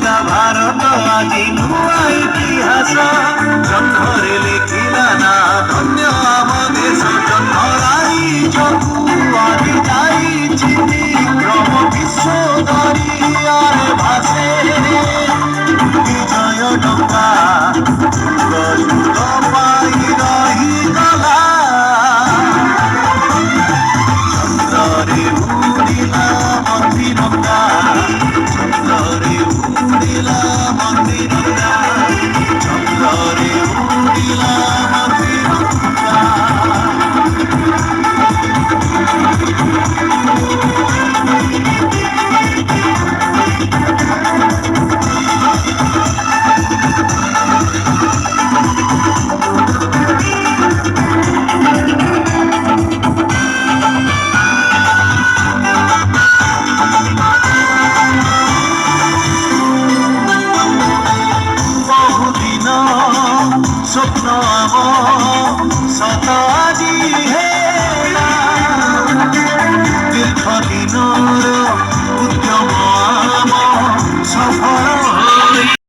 ଗଢ଼ିଲା ଭାରତ ଆଜି ନୂଆ ଇତିହାସ। ଜହ୍ନରେ ଲେଖିଲା ନା ଧନ୍ୟ ଆମ ଦେଶ। ଜହ୍ନ ରାଇଜକୁ ଆଜି ଯାଇଛି ବିକ୍ରମ ବିଶ୍ୱ ଦରିଆରେ ଭାସେ। ବିଜୟ ଡଙ୍ଗା ଯୁଗ ଯୁଗ ପାଇଁ ରହିଗଲା। ଚନ୍ଦ୍ରରେ ଉଡ଼ିଲା ମନ୍ଦିରଙ୍ଗା। ଚନ୍ଦ୍ରରେ ଉଡ଼ିଲା ମନ୍ଦିରଙ୍ଗା। ଚନ୍ଦ୍ରରେ ଉଡ଼ିଲା ମନ୍ଦିରଙ୍ଗା। বহুদিন স্বপ্ন